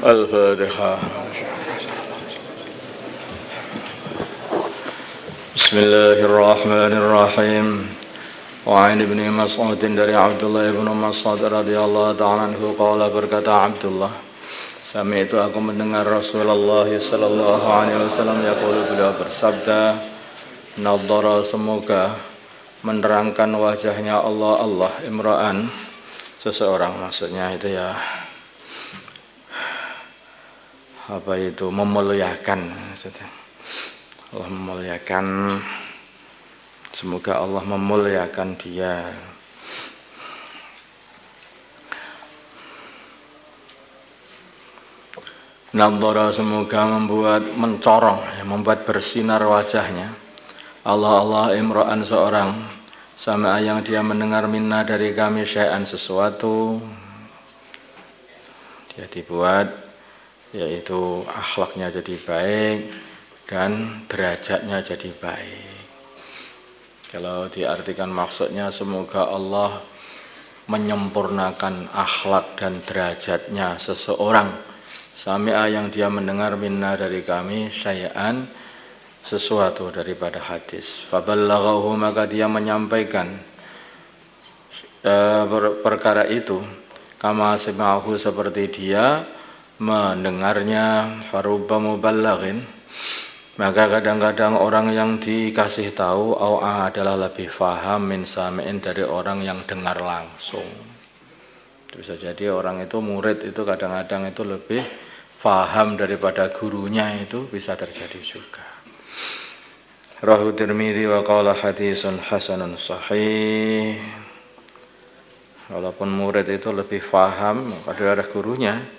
Al-Fatihah. Bismillahirrahmanirrahim. Wa an ibni Mas'ud dari Abdullah ibn Mas'ud radhiyallahu ta'ala anhu qala, berkata Abdullah, sami'tu, aku mendengar Rasulullah sallallahu alaihi wasallam yaqulu, beliau bersabda, nadhara, semoga menerangkan wajahnya Allah imra'an, seseorang, maksudnya itu ya apa itu, memuliakan maksudnya. Allah memuliakan, semoga Allah memuliakan dia. Nadhara, semoga membuat mencorong, membuat bersinar wajahnya Allah imra'an, seorang, sama yang dia mendengar minna dari kami syai'an, sesuatu, dia dibuat yaitu akhlaknya jadi baik dan derajatnya jadi baik. Kalau diartikan maksudnya semoga Allah menyempurnakan akhlak dan derajatnya seseorang, sami'a yang dia mendengar minna dari kami syai'an, sesuatu daripada hadis, faballaghahu, maka dia menyampaikan perkara itu, kama sami'ahu, seperti dia mendengarnya, farubba muballaghin, maka kadang-kadang orang yang dikasih tahu adalah lebih faham min sami'in, dari orang yang dengar langsung. Bisa jadi orang itu, murid itu kadang-kadang itu lebih faham daripada gurunya, itu bisa terjadi juga. Rawahu Tirmidzi wa qala hadisun hasanun sahih. Walaupun murid itu lebih faham daripada gurunya,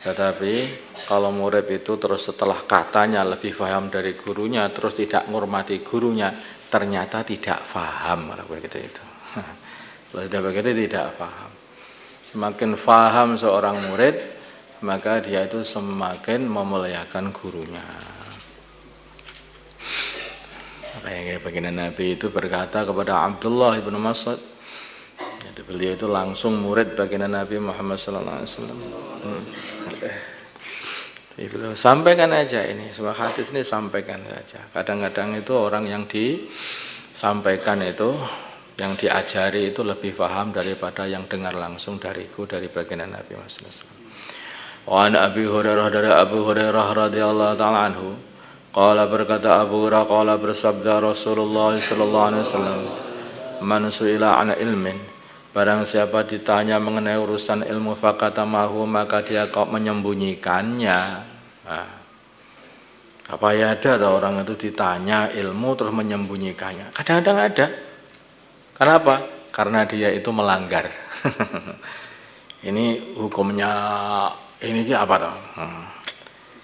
tetapi kalau murid itu terus setelah katanya lebih paham dari gurunya, terus tidak menghormati gurunya, ternyata tidak paham. Kalau begitu itu, kalau sudah begitu tidak paham. Semakin paham seorang murid, maka dia itu semakin memuliakan gurunya. Kayak baginda Nabi itu berkata kepada Abdullah ibn Mas'ud, beliau itu langsung murid baginda Nabi Muhammad sallallahu alaihi wasallam. Sampaikan aja ini, semua hadis ini sampaikan saja. Kadang-kadang itu orang yang disampaikan itu, yang diajari itu lebih paham daripada yang dengar langsung dariku, dari baginda Nabi Muhammad sallallahu alaihi wasallam. Wa an Abi Hurairah, dari Abu Hurairah radhiyallahu ta'ala anhu, qala, berkata Abu Hurairah, qala, bersabda Rasulullah sallallahu alaihi wasallam, man su'ila an ilmin, barang siapa ditanya mengenai urusan ilmu, fakatamahu, maka dia kok menyembunyikannya. Nah, apa ya, ada orang itu ditanya ilmu terus menyembunyikannya? Kadang-kadang ada. Kenapa? Karena dia itu melanggar. Ini hukumnya ini apa toh?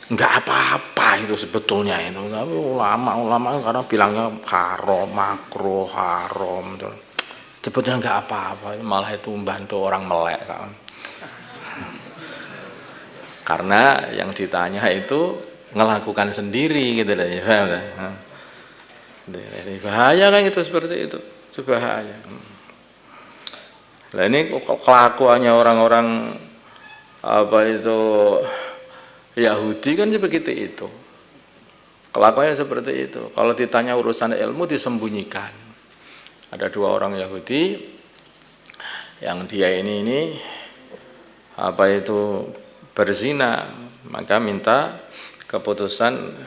Enggak apa-apa itu sebetulnya itu. Tapi ulama kadang bilangnya haram, makruh, haram tuh. Sebetulnya enggak apa-apa, malah itu membantu orang melek kan. Karena yang ditanya itu ngelakukan sendiri gitu ya. Bahaya kan itu, seperti itu bahaya. Nah, ini kelakuannya orang-orang apa itu Yahudi kan begitu itu. Kelakuannya seperti itu. Kalau ditanya urusan ilmu disembunyikan. Ada dua orang Yahudi yang dia ini apa itu berzina, maka minta keputusan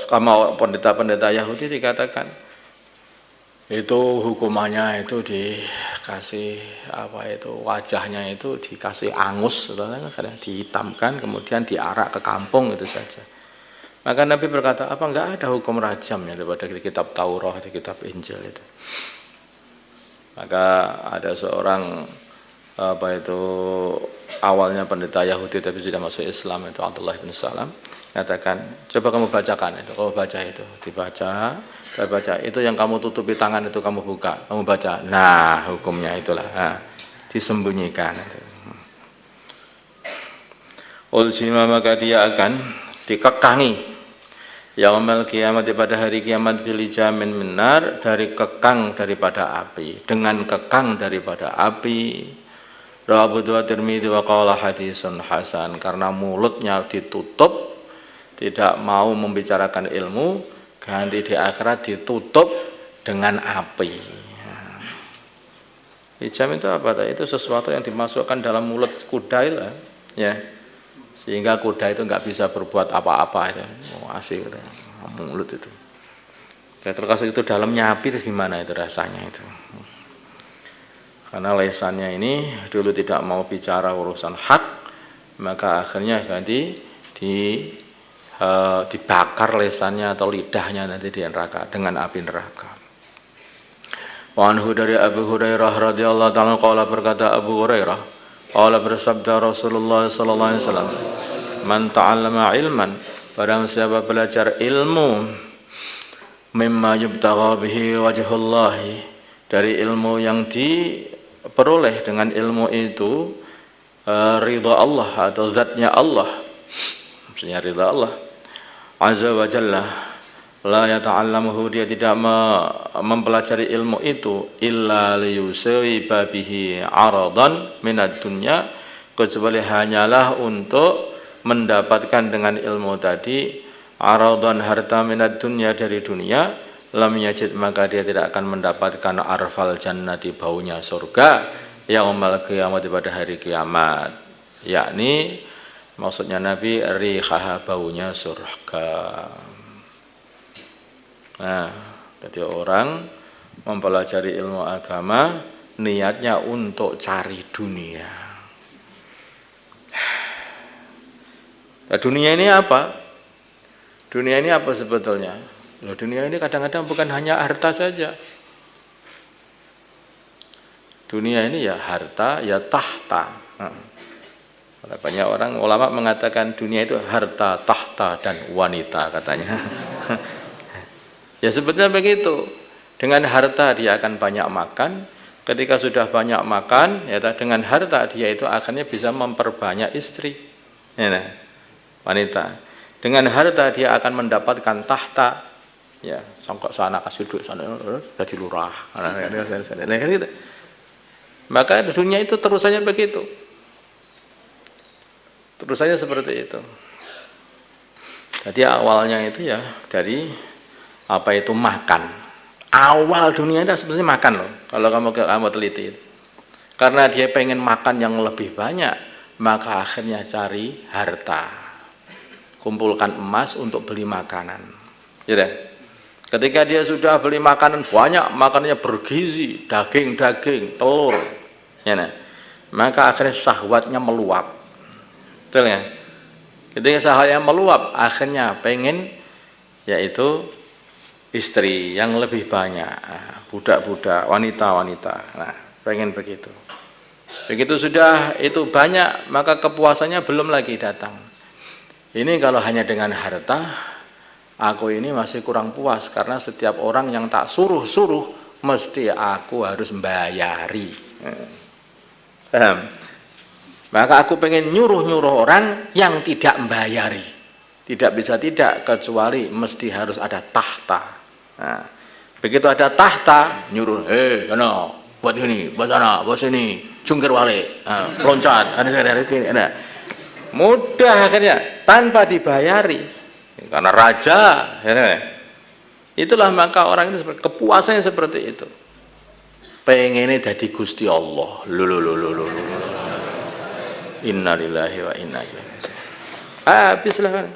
sama pendeta-pendeta Yahudi, dikatakan itu hukumannya itu dikasih apa itu, wajahnya itu dikasih angus, kadang dihitamkan, kemudian diarak ke kampung, itu saja. Maka Nabi berkata, apa enggak ada hukum rajamnya daripada di kitab Taurat, di kitab Injil itu? Maka ada seorang apa itu awalnya pendeta Yahudi tapi sudah masuk Islam, itu Abdullah bin Salam, katakan, coba kamu bacakan itu, kamu baca itu, dibaca, saya baca itu, yang kamu tutupi tangan itu kamu buka, kamu baca, nah hukumnya itulah, nah, disembunyikan itu. Uljima, maka dia akan dikekangi yaumil kiamat, pada hari kiamat, bilijamin minar, dari kekang daripada api, dengan kekang daripada api. Rawahu Tirmidzi wa qala hadisun hasan, karena mulutnya ditutup, tidak mau membicarakan ilmu, ganti di akhirat ditutup dengan api. Hijam itu apa? Itu sesuatu yang dimasukkan dalam mulut kuda lah, ya. Sehingga kuda itu nggak bisa berbuat apa-apa itu. Oh, asik mulut itu. Ya, terkasih itu dalamnya api, terus gimana itu rasanya itu? Karena lesannya ini dulu tidak mau bicara urusan hak, maka akhirnya ganti dibakar lesannya atau lidahnya nanti di neraka dengan api neraka. Wa anhu dari Abu Hurairah radhiyallahu ta'ala qala, berkata Abu Hurairah, qala bersabda Rasulullah sallallahu alaihi wasallam, man ta'allama ilman, barang siapa belajar ilmu, mimma yubtagha bihi wajhullahi, dari ilmu yang diperoleh dengan ilmu itu ridha Allah atau zatnya Allah, maksudnya ridha Allah azza wa jalla, la yata'allamuhu, dia tidak mempelajari ilmu itu illa liyusiba bihi aradan minad dunya, kecuali hanyalah untuk mendapatkan dengan ilmu tadi aradan, harta minad dunya, dari dunia, lam yajid, maka dia tidak akan mendapatkan arfal jannati, baunya surga, yaumal qiyamah, pada hari kiamat, yakni maksudnya Nabi rihaha, baunya surga. Nah, jadi orang mempelajari ilmu agama niatnya untuk cari dunia. Nah, dunia ini apa? Dunia ini apa sebetulnya? Loh, dunia ini kadang-kadang bukan hanya harta saja. Dunia ini ya harta, ya tahta. Banyak orang ulama mengatakan dunia itu harta, tahta, dan wanita katanya. Ya sebetulnya begitu. Dengan harta dia akan banyak makan. Ketika sudah banyak makan, ya, dengan harta dia itu akhirnya bisa memperbanyak istri, ya, wanita. Dengan harta dia akan mendapatkan tahta, ya, sangkok sana kasih duit sana jadi lurah. Maka dunia itu terusannya begitu. Terusannya seperti itu. Jadi awalnya itu ya dari apa itu makan. Awal dunia itu sebenarnya makan loh. Kalau kamu teliti. Karena dia pengen makan yang lebih banyak, maka akhirnya cari harta. Kumpulkan emas untuk beli makanan. Ya. Ketika dia sudah beli makanan banyak, makanannya bergizi, daging, telur, ya, maka akhirnya syahwatnya meluap. Betul ya? Ketika syahwatnya meluap, akhirnya pengen yaitu istri yang lebih banyak, budak-budak, wanita-wanita. Nah, pengen begitu. Begitu sudah itu banyak, maka kepuasannya belum lagi datang. Ini kalau hanya dengan harta, aku ini masih kurang puas, karena setiap orang yang tak suruh-suruh mesti aku harus membayari. Paham? Maka aku pengen nyuruh-nyuruh orang yang tidak membayari. Tidak bisa tidak, kecuali mesti harus ada tahta. Nah, begitu ada tahta, nyuruh, sana, buat ini, buat sana, buat sini, jungkir balik, loncat, ada. Mudah akhirnya, tanpa dibayari, karena raja. Itulah maka orang itu kepuasannya seperti itu. Pengennya jadi Gusti Allah. Inna lillahi wa inna ilaihi raji'un. Habislah kan.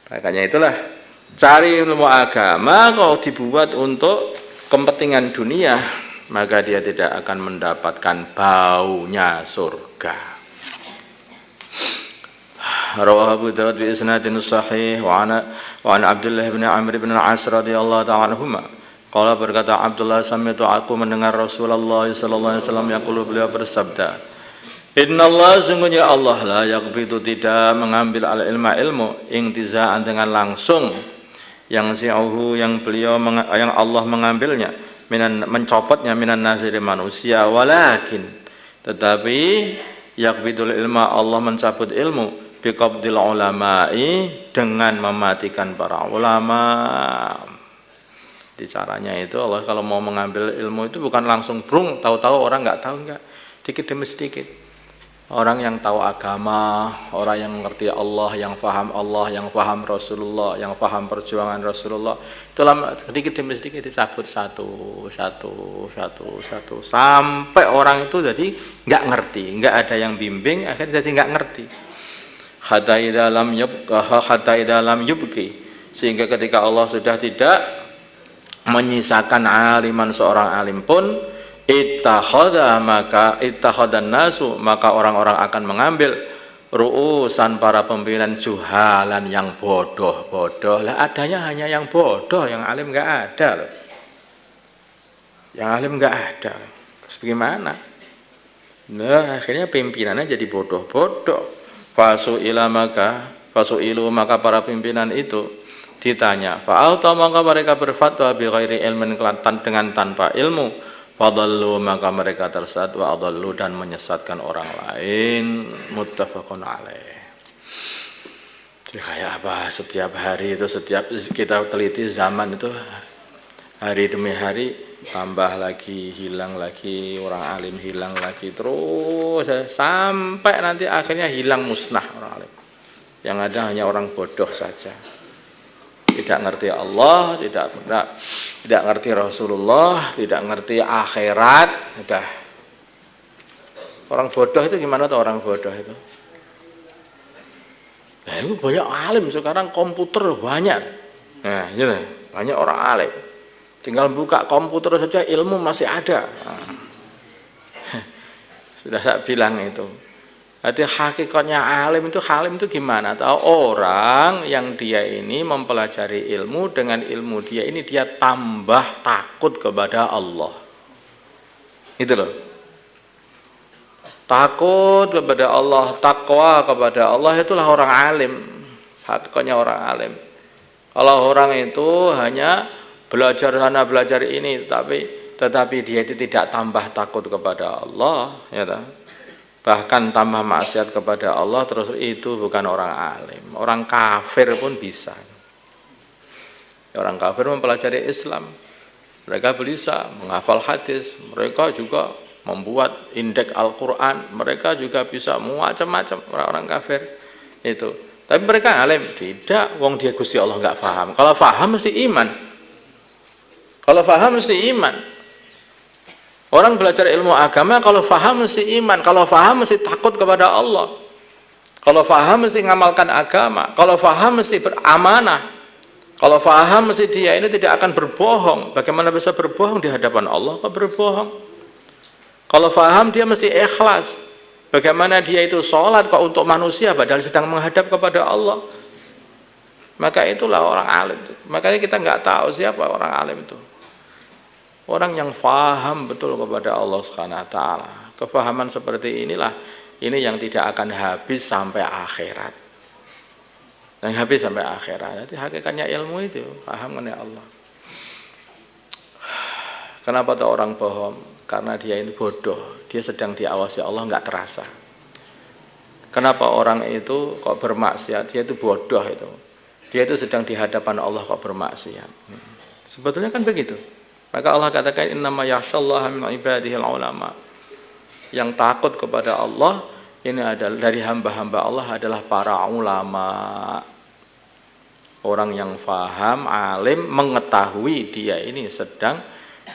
Makanya itulah, cari ilmu agama kalau dibuat untuk kepentingan dunia, maka dia tidak akan mendapatkan baunya surga. Rawahu Abu Dawud bi isnadin sahih wa an Abdullah bin Amr bin Al-As radhiyallahu ta'ala anhuma. Qala, berkata Abdullah, sami'tu, aku mendengar Rasulullah sallallahu alaihi wasallam yaqulu, beliau bersabda, Innallaha, sungguhnya Allah, la yaqbidu, tidak mengambil al ilma, ilmu, intizaan, dengan langsung, yang si'uhu, yang Allah mengambilnya, mencopotnya, minan nasi, dari manusia, walakin, tetapi yaqbidul ilma, Allah mencabut ilmu, biqabdil ulama'i, dengan mematikan para ulama. Di caranya itu Allah kalau mau mengambil ilmu itu bukan langsung brung, tahu-tahu orang nggak tahu, enggak. Sedikit demi sedikit. Orang yang tahu agama, orang yang mengerti Allah, yang paham Rasulullah, yang paham perjuangan Rasulullah, itu lama sedikit demi sedikit dicabut satu sampai orang itu jadi nggak ngerti, nggak ada yang bimbing, akhirnya jadi nggak ngerti. Hatta idza lam yubqi, sehingga ketika Allah sudah tidak menyisakan aliman seorang alim pun, ittakhadhan nasu, maka orang-orang akan mengambil ru'usan para pimpinan juhalan yang bodoh-bodoh. Lah adanya hanya yang bodoh, yang alim enggak ada loh. Yang alim enggak ada. Terus bagaimana? Nah, akhirnya pimpinannya jadi bodoh-bodoh. Fasu'ilu maka para pimpinan itu ditanya, fa'alta maka mereka berfatwa bi ghairi ilmin, dengan tanpa ilmu. Fadallu maka mereka tersesat, wa adallu dan menyesatkan orang lain. Muttafaqun alaih. Jadi kayak apa? Setiap hari itu, setiap kita teliti zaman itu, hari demi hari tambah lagi, hilang lagi, orang alim hilang lagi, terus sampai nanti akhirnya hilang, musnah orang alim. Yang ada hanya orang bodoh saja. Tidak ngerti Allah, tidak ngerti Rasulullah, tidak ngerti akhirat, sudah. Orang bodoh itu gimana tuh orang bodoh itu? Nah, itu banyak alim sekarang, komputer banyak. Nah, gitu, banyak orang alim. Tinggal buka komputer saja ilmu masih ada. Nah, sudah saya bilang itu. Jadi hakikatnya alim itu gimana? Tahu orang yang dia ini mempelajari ilmu, dengan ilmu dia ini dia tambah takut kepada Allah. Itu loh. Takut kepada Allah, takwa kepada Allah, itulah orang alim. Hakikatnya orang alim. Kalau orang itu hanya belajar sana belajar ini, tetapi dia itu tidak tambah takut kepada Allah, ya tak? Bahkan tambah maksiat kepada Allah, terus itu bukan orang alim. Orang kafir pun bisa. Orang kafir mempelajari Islam, mereka bisa menghafal hadis, mereka juga membuat indeks Al-Quran, mereka juga bisa macam-macam orang-orang kafir itu. Tapi mereka alim? Tidak, wong dia Gusti Allah nggak paham. Kalau paham mesti iman. Kalau paham mesti iman. Orang belajar ilmu agama kalau faham mesti iman, kalau faham mesti takut kepada Allah, kalau faham mesti ngamalkan agama, kalau faham mesti beramanah, kalau faham mesti dia ini tidak akan berbohong. Bagaimana bisa berbohong di hadapan Allah? Kok berbohong? Kalau faham dia mesti ikhlas. Bagaimana dia itu sholat kok untuk manusia padahal sedang menghadap kepada Allah? Maka itulah orang alim. Makanya kita nggak tahu siapa orang alim itu. Orang yang faham betul kepada Allah Subhanahu wa taala. Kefahaman seperti inilah yang tidak akan habis sampai akhirat. Yang habis sampai akhirat. Jadi hakikatnya ilmu itu paham mengenai Allah. Kenapa tuh orang bohong? Karena dia ini bodoh. Dia sedang diawasi Allah nggak terasa. Kenapa orang itu kok bermaksiat? Dia itu bodoh itu. Dia itu sedang di hadapan Allah kok bermaksiat. Sebetulnya kan begitu. Maka Allah katakan innama yakhsyallaha min ibadihil ulama. Yang takut kepada Allah ini adalah dari hamba-hamba Allah adalah para ulama. Orang yang faham, alim, mengetahui dia ini sedang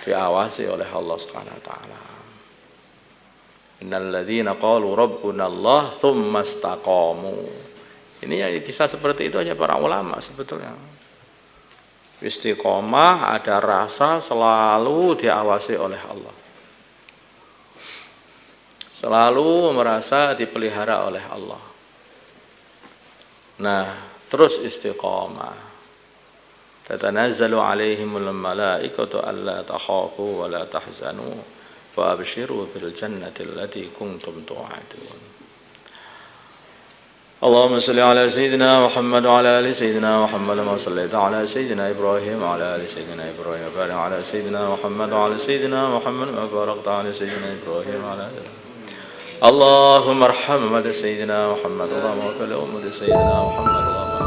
diawasi oleh Allah Subhanahu wa taala. Innal ladzina qalu rabbuna Allah tsumma istaqamu. Ini ya, kisah seperti itu hanya para ulama sebetulnya. Istiqomah, ada rasa selalu diawasi oleh Allah, selalu merasa dipelihara oleh Allah. Nah, terus istiqomah. Tatanazzalu alaihimul malaikatu alla takhafu wa la tahzanu wa abshiru bil jannati allati kuntum tu'adun. اللهم صل على سيدنا محمد وعلى ال سيدنا محمد وما صليت على سيدنا ابراهيم وعلى ال سيدنا ابراهيم وبارك على سيدنا محمد وعلى سيدنا محمد وبارك على سيدنا ابراهيم وعلى ال اللهم ارحم امة سيدنا محمد اللهم اغفر لأمة سيدنا محمد اللهم